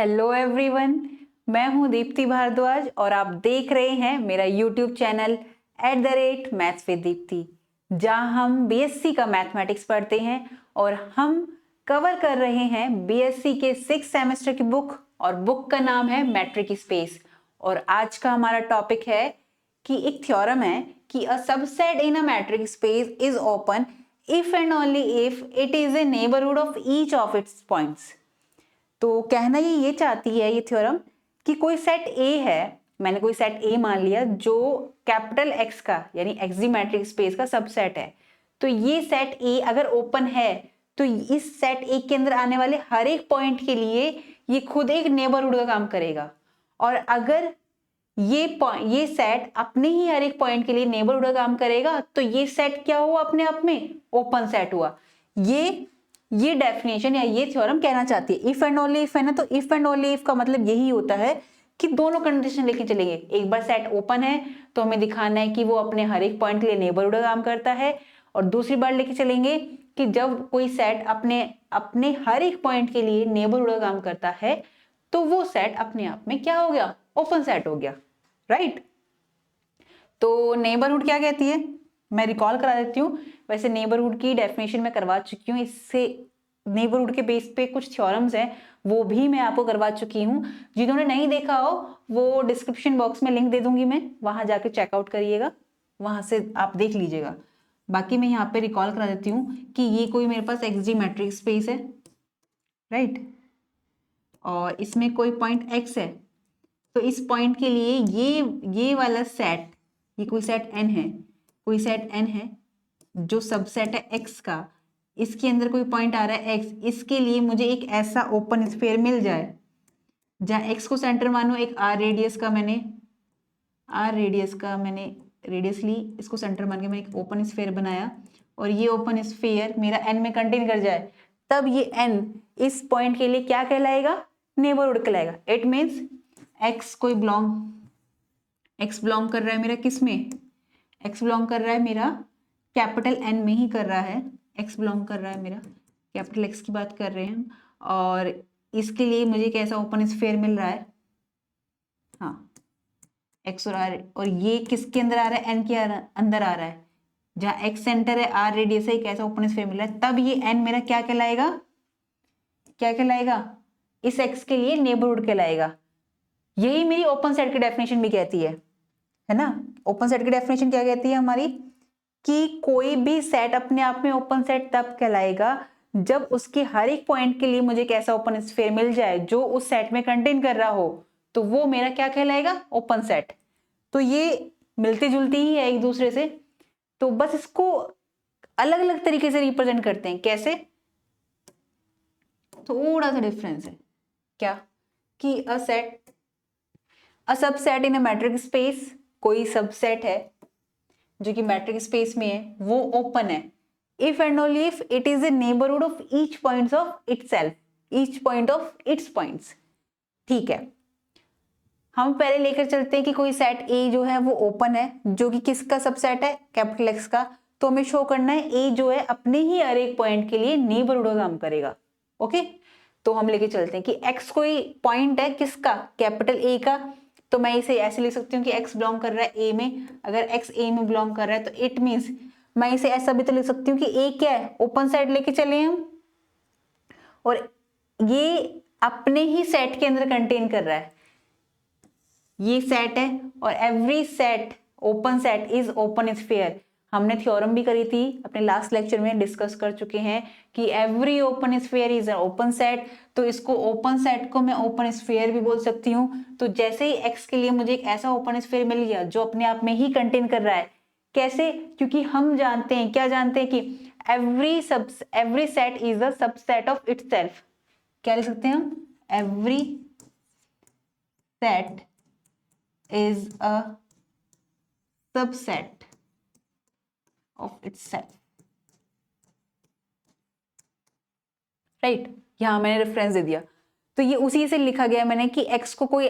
Hello everyone, मैं हूं दीप्ति भारद्वाज और आप देख रहे हैं मेरा YouTube channel @maths with Deepti, जहां हम बीएससी का मैथमेटिक्स पढ़ते हैं और हम कवर कर रहे हैं बीएससी के 6 सेमेस्टर की बुक और बुक का नाम है मैट्रिक स्पेस। और आज का हमारा टॉपिक है कि एक थ्योरम है कि a subset in a matric space is open if and only if it is a neighbourhood of each of its points. तो कहना ये चाहती है ये थ्योरम कि कोई सेट ए है, मैंने कोई सेट ए मान लिया जो कैपिटल एक्स का यानी एक्सिमेट्रिक स्पेस का सबसेट है। तो ये सेट ए अगर ओपन है तो इस सेट ए के अंदर आने वाले हर एक पॉइंट के लिए ये खुद एक नेबरहुड का काम करेगा। और अगर ये सेट अपने ही हर एक पॉइंट के लिए नेबरहुड का काम करेगा तो ये सेट क्या हुआ, अपने आप में ओपन सेट हुआ। ये डेफिनेशन या ये थ्योरम कहना चाहती है इफ एंड ओनली इफ है ना, तो इफ एंड ओनली इफ का मतलब यही होता है कि दोनों कंडीशन लेके चलेंगे। एक बार सेट ओपन है तो हमें दिखाना है कि वो अपने हर एक पॉइंट के लिए नेबरहुड का काम करता है, और दूसरी बार लेके चलेंगे कि जब कोई सेट अपने हर एक पॉइंट के लिए नेबरहुड का काम करता है तो वो सेट अपने आप में क्या हो गया, ओपन सेट हो गया, राइट। तो नेबरहुड क्या कहती है, मैं रिकॉल करा देती हूँ। वैसे नेबरहुड की डेफिनेशन मैं करवा चुकी हूँ, इससे नेबरहुड के बेस पे कुछ थ्योरम्स हैं वो भी मैं आपको करवा चुकी हूँ। जिन्होंने नहीं देखा हो वो डिस्क्रिप्शन बॉक्स में लिंक दे दूंगी मैं, वहां जाके चेकआउट करिएगा, वहां से आप देख लीजिएगा। बाकी मैं यहाँ पे रिकॉल करा देती हूँ कि ये कोई मेरे पास एक्सजी मैट्रिक्स स्पेस है, राइट, और इसमें कोई पॉइंट एक्स है। तो इस पॉइंट के लिए ये वाला सेट, ये कोई सेट एन है, कोई सेट एन है जो सबसेट है एक्स का, इसके अंदर कोई पॉइंट आ रहा है एक्स, इसके लिए मुझे एक ऐसा ओपन स्फीयर मिल जाए जहां एक्स को सेंटर मानो, एक आर रेडियस का मैंने रेडियस ली, इसको सेंटर मान के मैंने एक ओपन स्फीयर बनाया और ये ओपन स्फीयर मेरा एन में कंटेन कर जाए, तब ये एन इस पॉइंट के लिए क्या कहलाएगा, नेबरहुड कहलाएगा। इट मीन्स एक्स बिलोंग कर रहा है मेरा किस में, एक्स बिलोंग कर रहा है मेरा कैपिटल एन में ही कर रहा है, एक्स बिलोंग कर रहा है मेरा कैपिटल एक्स की बात कर रहे हैं हम, और इसके लिए मुझे कैसा ओपन स्फीयर मिल रहा है, हाँ एक्स और आर, और ये किसके अंदर आ रहा है, एन के अंदर आ रहा है, जहां एक्स सेंटर है आर रेडियस है, कैसा ओपन स्फीयर मिल रहा है, तब ये एन मेरा क्या कहलाएगा, इस एक्स के लिए नेबरहुड कहलाएगा। यही मेरी ओपन सेट की डेफिनेशन भी कहती है ना। ओपन सेट की डेफिनेशन क्या कहती है हमारी, कि कोई भी सेट अपने आप में ओपन सेट तब कहलाएगा जब उसके हर एक पॉइंट के लिए मुझे कैसा ओपन स्फीयर मिल जाए जो उस सेट में कंटेन कर रहा हो, तो वो मेरा क्या कहलाएगा, ओपन सेट। तो ये मिलती जुलती ही है एक दूसरे से, तो बस इसको अलग अलग तरीके से रिप्रेजेंट करते हैं। कैसे, थोड़ा सा डिफरेंस है क्या, कि a subset in a matric space, कोई सबसेट है जो कि मैट्रिक स्पेस में है, वो ओपन है if and only if it is a neighbourhood of each points of itself, each point of its points. ठीक है, हम पहले लेकर चलते हैं कि कोई सेट ए जो है वो ओपन है, जो कि किसका सबसेट है, कैपिटल एक्स का। तो हमें शो करना है ए जो है अपने ही हर एक पॉइंट के लिए नेबरहुड का काम करेगा। ओके, तो हम लेके चलते हैं कि एक्स कोई पॉइंट है किसका, कैपिटल ए का। तो मैं इसे ऐसे लिख सकती हूँ कि x बिलोंग कर रहा है a में, अगर x a में बिलोंग कर रहा है तो इट मीन्स मैं इसे ऐसा भी तो लिख सकती हूँ कि a क्या है, ओपन सेट लेके चले हम, और ये अपने ही सेट के अंदर कंटेन कर रहा है, ये सेट है, और every set open set is open sphere. हमने थ्योरम भी करी थी अपने लास्ट लेक्चर में, डिस्कस कर चुके हैं कि every open sphere is an open set. तो इसको ओपन सेट को मैं ओपन स्फीयर भी बोल सकती हूँ। तो जैसे ही एक्स के लिए मुझे एक ऐसा ओपन स्फीयर मिल गया जो अपने आप में ही कंटेन कर रहा है, कैसे, क्योंकि हम जानते हैं, क्या जानते हैं कि every set is a subset of itself. क्या लिख सकते हैं हम, every set is a subset of itself, right. यहां मैंने रेफरेंस दे दिया, तो ये उसी से लिखा गया मैंने कि x को कोई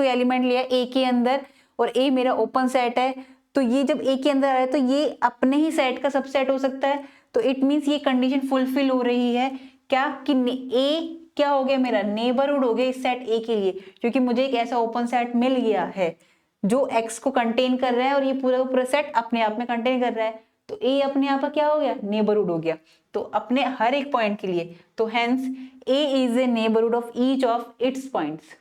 एलिमेंट लिया a के अंदर, और a मेरा ओपन सेट है, तो ये जब a के अंदर आ रहा है तो ये अपने ही सेट का सबसेट हो सकता है। तो इट मींस ये कंडीशन फुलफिल हो रही है क्या, कि a क्या हो गया, मेरा नेबरहुड हो गया इस सेट ए के लिए, क्योंकि मुझे एक ऐसा ओपन सेट मिल गया है जो एक्स को कंटेन कर रहा है और ये पूरा का पूरा सेट अपने आप में कंटेन कर रहा है, तो ए अपने आप का क्या हो गया, नेबरहुड हो गया, तो अपने हर एक पॉइंट के लिए, तो hence A is a neighbourhood of each of its points.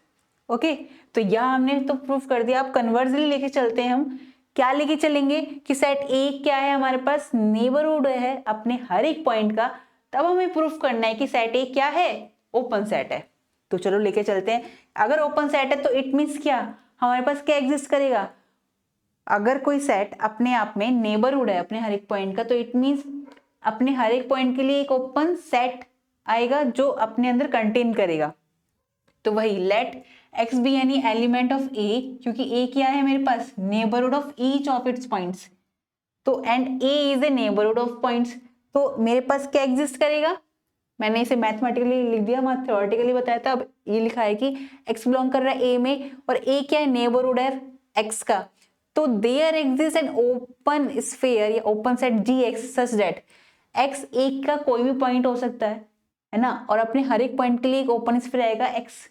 Okay, तो यह हमने तो प्रूफ कर दिया। अब कन्वर्जली लेके चलते हैं, हम क्या लेके चलेंगे कि सेट ए क्या है, हमारे पास नेबरहुड है अपने हर एक पॉइंट का, तब हमें प्रूफ करना है कि सेट ए क्या है, ओपन सेट है। तो चलो लेके चलते हैं। अगर ओपन सेट है तो इट मीन्स क्या, हमारे पास क्या एग्जिस्ट करेगा, अगर कोई सेट अपने आप में नेबरहुड है अपने हर एक पॉइंट का, तो इट मीन्स अपने हर एक पॉइंट के लिए एक ओपन सेट आएगा जो अपने अंदर कंटेन करेगा। तो वही let X be any element of A, क्योंकि ए क्या है मेरे पास, neighbourhood of each of its points, तो and A is a neighbourhood of points, तो मेरे पास क्या एग्जिस्ट करेगा, मैंने इसे मैथमेटिकली लिख दिया, मैं थ्योरेटिकली बताया था, अब ये लिखा है कि एक्स बिलोंग कर रहा है ए में और ए क्या है, नेबरहुड है एक्स का, तो there exist an open sphere या open set G X such that X एक का कोई भी पॉइंट हो सकता है ना, और अपने हर एक पॉइंट के लिए एक ओपन स्फीयर आएगा एक्स।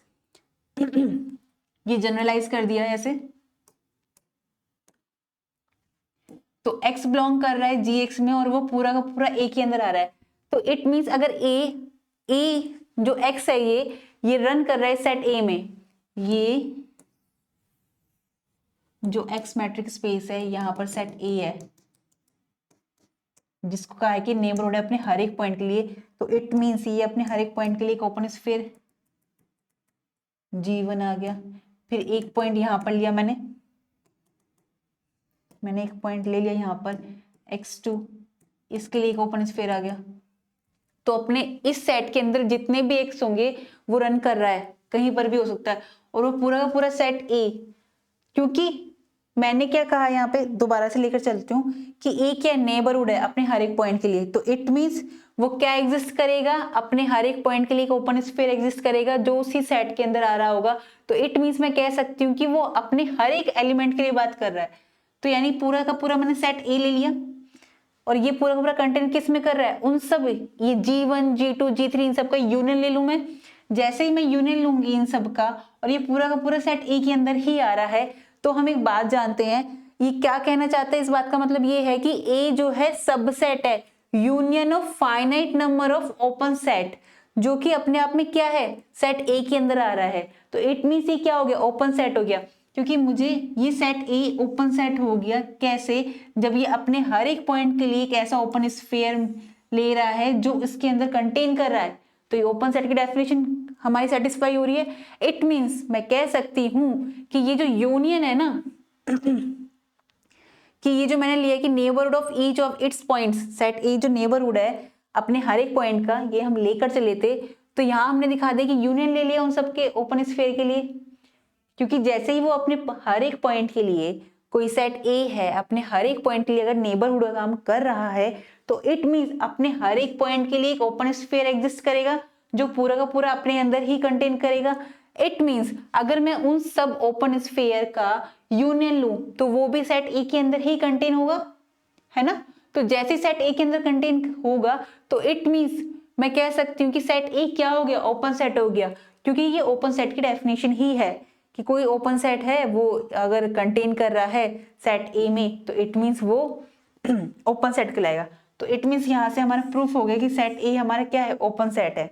ये जनरलाइज कर दिया है ऐसे, तो x बिलोंग कर रहा है जी एक्स में और वो पूरा का पूरा a के अंदर आ रहा है, तो इट मीन्स अगर a जो x है ये रन कर रहा है सेट a में, ये जो x मैट्रिक स्पेस है यहाँ पर सेट a है जिसको कहा है कि नेबरहुड है अपने हर एक पॉइंट के लिए, तो इट मीन्स ये अपने हर एक पॉइंट के लिए एक ओपन स्फीयर G1 आ गया। फिर एक पॉइंट यहाँ पर लिया मैंने एक पॉइंट ले लिया यहाँ पर x2, इसके लिए एक ओपन स्फीयर आ गया। तो अपने इस सेट के अंदर जितने भी x होंगे वो रन कर रहा है, कहीं पर भी हो सकता है, और वो पूरा का पूरा सेट A, क्योंकि मैंने क्या कहा यहाँ पे, दोबारा से लेकर चलती हूँ कि A क्या नेबरहुड है अपने हर एक पॉइंट के लिए, तो इट मीन्स वो क्या एग्जिस्ट करेगा, अपने हर एक पॉइंट के लिए एक ओपन स्फीयर एग्जिस्ट करेगा जो उसी सेट के अंदर आ रहा होगा, तो इट मीन्स मैं कह सकती हूँ कि वो अपने हर एक एलिमेंट के लिए बात कर रहा है। तो यानी पूरा का पूरा मैंने सेट ए ले लिया और ये पूरा का पूरा कंटेंट किस में कर रहा है, उन सब, ये G1 G2 G3 इन सब का यूनियन ले लूं मैं। जैसे ही मैं यूनियन लूंगी इन सब का और ये पूरा का पूरा सेट ए के अंदर ही आ रहा है, तो हम एक बात जानते हैं, ये क्या कहना चाहते हैं, इस बात का मतलब ये है कि ए जो है सबसेट है, union of finite number of open set, जो कि अपने आप में क्या है, सेट ए के अंदर आ रहा है। तो इट मीन्स ये क्या हो गया, ओपन सेट हो गया, क्योंकि मुझे ये सेट ए ओपन सेट हो गया कैसे, जब ये अपने हर एक पॉइंट के लिए एक ऐसा ओपन स्फीयर ले रहा है जो इसके अंदर कंटेन कर रहा है, तो ये ओपन सेट की डेफिनेशन हमारी सेटिस्फाई हो रही है। इट मीन्स मैं कह सकती हूं कि ये जो यूनियन है ना कि ये जो मैंने लिया कि neighbourhood of each of its points, set ए जो नेबरहुड है अपने हर एक पॉइंट का, ये हम लेकर चले थे, तो यहां हमने दिखा दिया कि यूनियन ले लिया उन सबके ओपन स्फीयर के लिए, क्योंकि जैसे ही वो अपने हर एक पॉइंट के लिए, कोई सेट ए है अपने हर एक पॉइंट के लिए अगर नेबरहुड का काम कर रहा है, तो इट मीन्स अपने हर एक पॉइंट के लिए एक ओपन स्फीयर एग्जिस्ट करेगा जो पूरा का पूरा अपने अंदर ही कंटेन करेगा। इट मीन्स अगर मैं उन सब ओपन स्फीयर का यूनियन लूं तो वो भी सेट ए के अंदर ही कंटेन होगा, है ना। तो जैसे सेट ए के अंदर कंटेन होगा तो इट मीन्स मैं कह सकती हूँ कि सेट ए क्या हो गया, ओपन सेट हो गया, क्योंकि ये ओपन सेट की डेफिनेशन ही है कि कोई ओपन सेट है वो अगर कंटेन कर रहा है सेट ए में, तो इट मीन्स वो ओपन सेट कहलाएगा। तो इट मीन्स यहाँ से हमारा प्रूफ हो गया कि सेट ए हमारा क्या है, ओपन सेट है।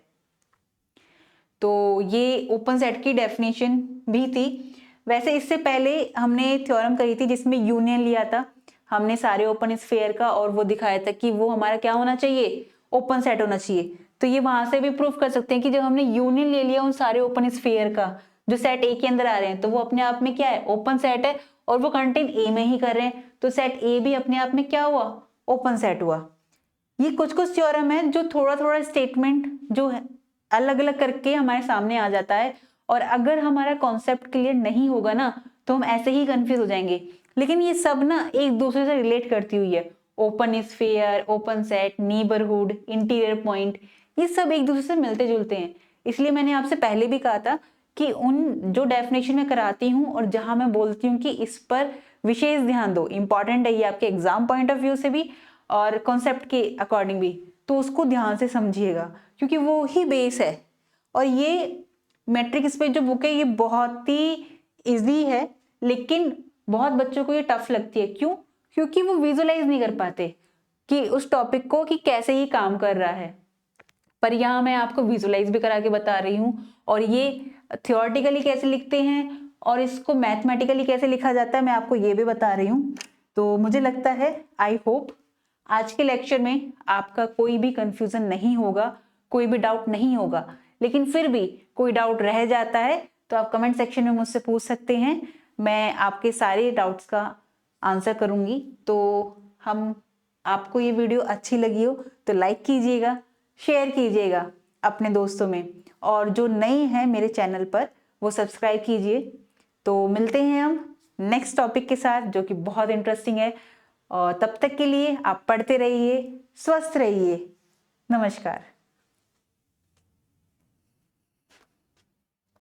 तो ये ओपन सेट की डेफिनेशन भी थी। वैसे इससे पहले हमने थ्योरम करी थी जिसमें यूनियन लिया था हमने सारे ओपन स्फीयर का, और वो दिखाया था कि वो हमारा क्या होना चाहिए, ओपन सेट होना चाहिए। तो ये वहां से भी प्रूफ कर सकते हैं कि जब हमने यूनियन ले लिया उन सारे ओपन स्फीयर का जो सेट ए के अंदर आ रहे हैं, तो वो अपने आप में क्या है, ओपन सेट है, और वो कंटेन ए में ही कर रहे हैं, तो सेट ए भी अपने आप में क्या हुआ, ओपन सेट हुआ। ये कुछ कुछ थ्योरम है जो थोड़ा थोड़ा स्टेटमेंट जो है अलग अलग करके हमारे सामने आ जाता है, और अगर हमारा कॉन्सेप्ट क्लियर नहीं होगा ना तो हम ऐसे ही कंफ्यूज हो जाएंगे। लेकिन ये सब ना एक दूसरे से रिलेट करती हुई है, open sphere, open set, neighbourhood, interior point, ये सब एक दूसरे से मिलते जुलते हैं। इसलिए मैंने आपसे पहले भी कहा था कि उन जो डेफिनेशन में कराती हूँ और जहां मैं बोलती हूँ कि इस पर विशेष ध्यान दो, इंपॉर्टेंट है ये आपके एग्जाम पॉइंट ऑफ व्यू से भी और कॉन्सेप्ट के अकॉर्डिंग भी, तो उसको ध्यान से समझिएगा क्योंकि वो ही बेस है, और ये मैट्रिक स्पेस जो बुक है ये बहुत ही इजी है, लेकिन बहुत बच्चों को ये टफ लगती है। क्यों? क्योंकि वो विजुअलाइज नहीं कर पाते कि उस टॉपिक को कि कैसे ये काम कर रहा है। पर यहाँ मैं आपको विजुअलाइज भी करा के बता रही हूँ, और ये थियोरेटिकली कैसे लिखते हैं और इसको मैथमेटिकली कैसे लिखा जाता है मैं आपको ये भी बता रही हूँ। तो मुझे लगता है, आई होप आज के लेक्चर में आपका कोई भी कंफ्यूजन नहीं होगा, कोई भी डाउट नहीं होगा। लेकिन फिर भी कोई डाउट रह जाता है तो आप कमेंट सेक्शन में मुझसे पूछ सकते हैं, मैं आपके सारे डाउट्स का आंसर करूंगी। तो हम आपको ये वीडियो अच्छी लगी हो तो लाइक कीजिएगा, शेयर कीजिएगा अपने दोस्तों में, और जो नई है मेरे चैनल पर वो सब्सक्राइब कीजिए। तो मिलते हैं हम नेक्स्ट टॉपिक के साथ जो कि बहुत इंटरेस्टिंग है, और तब तक के लिए आप पढ़ते रहिए, स्वस्थ रहिए। नमस्कार।